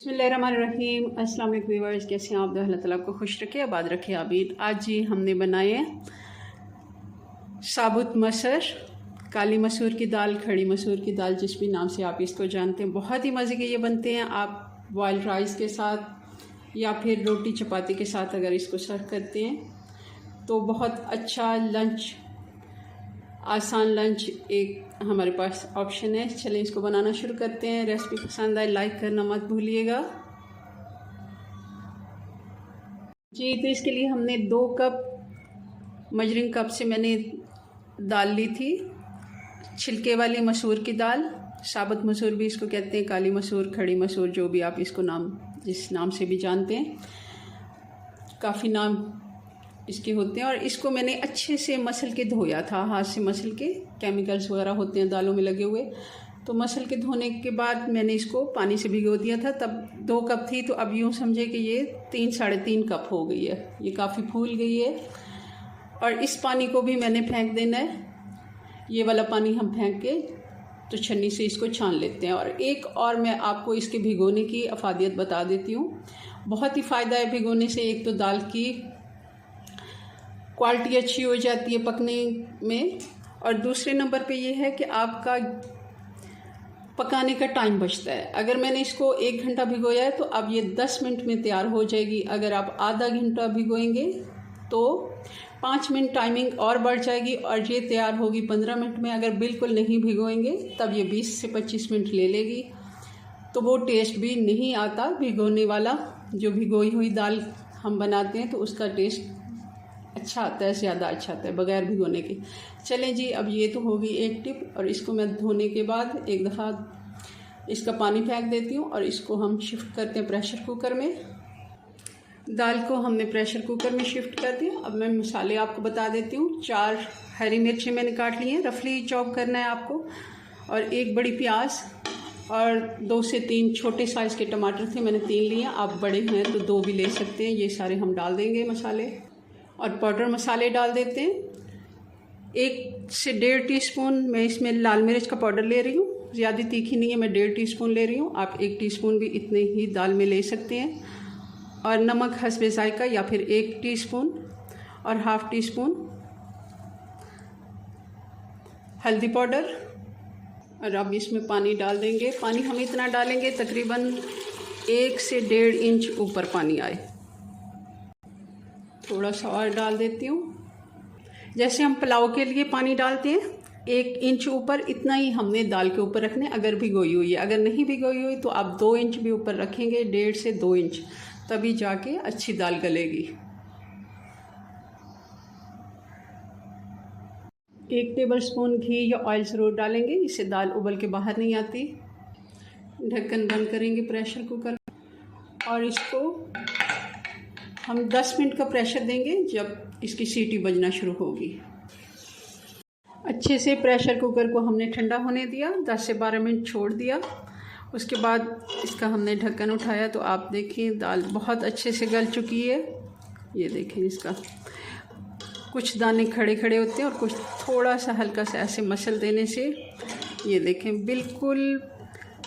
बिस्मिल्लाहिर्रहमानिर्रहीम। अस्सलाम वालेकुम व्यूअर्स, कैसे हैं आप? अल्लाह ताला आपको खुश रखे, आबाद रखे, आमीन। आज जी हमने बनाए हैं साबुत मसर, काली मसूर की दाल, खड़ी मसूर की दाल, जिस भी नाम से आप इसको जानते हैं। बहुत ही मज़े के ये बनते हैं। आप बॉइल्ड राइस के साथ या फिर रोटी चपाती के साथ अगर इसको सर्व करते हैं तो बहुत अच्छा लंच, आसान लंच एक हमारे पास ऑप्शन है। चलें इसको बनाना शुरू करते हैं। रेसिपी पसंद आए लाइक करना मत भूलिएगा जी। तो इसके लिए हमने 2 कप मेजरिंग कप से मैंने दाल ली थी, छिलके वाली मसूर की दाल। साबुत मसूर भी इसको कहते हैं, काली मसूर, खड़ी मसूर, जो भी आप इसको जिस नाम से भी जानते हैं, काफ़ी नाम इसके होते हैं। और इसको मैंने अच्छे से मसल के धोया था, हाथ से मसल के। केमिकल्स वगैरह होते हैं दालों में लगे हुए, तो मसल के धोने के बाद मैंने इसको पानी से भिगो दिया था। तब 2 कप थी, तो अब यूँ समझे कि ये 3 साढ़े 3 कप हो गई है। ये काफ़ी फूल गई है। और इस पानी को भी मैंने फेंक देना है। ये वाला पानी हम फेंक के तो छन्नी से इसको छान लेते हैं। और एक और मैं आपको इसके भिगोने की अफादियत बता देती हूँ। बहुत ही फ़ायदा है भिगोने से। एक तो दाल की क्वालिटी अच्छी हो जाती है पकने में, और दूसरे नंबर पे ये है कि आपका पकाने का टाइम बचता है। अगर मैंने इसको 1 घंटा भिगोया है तो अब ये 10 मिनट में तैयार हो जाएगी। अगर आप आधा घंटा भिगोएंगे तो 5 मिनट टाइमिंग और बढ़ जाएगी और ये तैयार होगी 15 मिनट में। अगर बिल्कुल नहीं भिगोएंगे तब ये 20 से 25 मिनट ले लेगी, तो वो टेस्ट भी नहीं आता भिगोने वाला। जो भिगोई हुई दाल हम बनाते हैं तो उसका टेस्ट अच्छा आता है, ज़्यादा अच्छा आता है बग़ैर भिगोने के। चलें जी, अब ये तो होगी एक टिप। और इसको मैं धोने के बाद एक दफ़ा इसका पानी फेंक देती हूँ और इसको हम शिफ्ट करते हैं प्रेशर कुकर में। दाल को हमने प्रेशर कुकर में शिफ्ट कर दिया। अब मैं मसाले आपको बता देती हूँ। 4 हरी मिर्चें मैंने काट ली हैं, रफली चॉप करना है आपको। और 1 बड़ी प्याज और 2 से 3 छोटे साइज़ के टमाटर थे, मैंने 3 लिए। आप बड़े हैं तो 2 भी ले सकते हैं। ये सारे हम डाल देंगे मसाले। और पाउडर मसाले डाल देते हैं। 1 से 1.5 टीस्पून मैं इसमें लाल मिर्च का पाउडर ले रही हूँ। ज़्यादा तीखी नहीं है, मैं 1.5 टीस्पून ले रही हूँ। आप 1 टीस्पून भी इतने ही दाल में ले सकते हैं। और नमक हस्बे ज़ायका या फिर 1 टीस्पून। और ½ टीस्पून हल्दी पाउडर। और अब इसमें पानी डाल देंगे। पानी हम इतना डालेंगे तकरीबन 1 से 1.5 इंच ऊपर पानी आए। थोड़ा सा और डाल देती हूँ। जैसे हम पुलाव के लिए पानी डालते हैं 1 इंच ऊपर, इतना ही हमने दाल के ऊपर रखने अगर भिगोई हुई है। अगर नहीं भिगोई हुई तो आप 2 इंच भी ऊपर रखेंगे, 1.5 से 2 इंच, तभी जाके अच्छी दाल गलेगी। 1 टेबलस्पून घी या ऑयल ज़रूर डालेंगे, इससे दाल उबल के बाहर नहीं आती। ढक्कन बंद करेंगे प्रेशर कुकर और इसको हम 10 मिनट का प्रेशर देंगे। जब इसकी सीटी बजना शुरू होगी, अच्छे से प्रेशर कुकर को हमने ठंडा होने दिया। 10 से 12 मिनट छोड़ दिया। उसके बाद इसका हमने ढक्कन उठाया तो आप देखें दाल बहुत अच्छे से गल चुकी है। ये देखें, इसका कुछ दाने खड़े खड़े होते हैं और कुछ थोड़ा सा हल्का सा ऐसे मसल देने से ये देखें बिल्कुल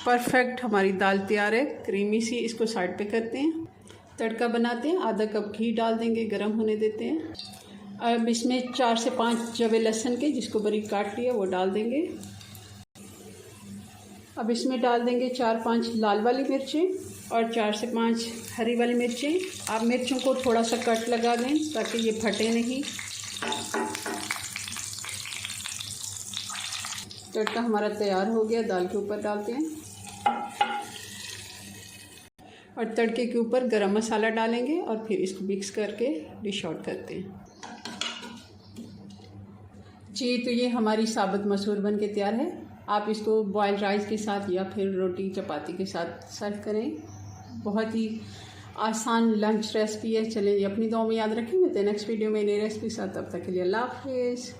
परफेक्ट हमारी दाल तैयार है, क्रीमी सी। इसको साइड पे करते हैं, तड़का बनाते हैं। आधा कप घी डाल देंगे, गरम होने देते हैं। अब इसमें 4 से 5 जवे लहसुन के, जिसको बारीक काट लिया, वो डाल देंगे। अब इसमें डाल देंगे 4-5 लाल वाली मिर्चें और 4 से 5 हरी वाली मिर्चें। आप मिर्चों को थोड़ा सा कट लगा दें ताकि ये फटे नहीं। तड़का हमारा तैयार हो गया, दाल के ऊपर डालते हैं। और तड़के के ऊपर गरम मसाला डालेंगे और फिर इसको मिक्स करके डिश आउट करते हैं जी। तो ये हमारी साबुत मसूर बन के तैयार है। आप इसको बॉइल्ड राइस के साथ या फिर रोटी चपाती के साथ सर्व करें। बहुत ही आसान लंच रेसिपी है। चलें, अपनी दुआ में याद रखें। मिलते हैं नेक्स्ट वीडियो में नई रेसिपी के साथ। तब तक के लिए अल्लाह हाफिज़।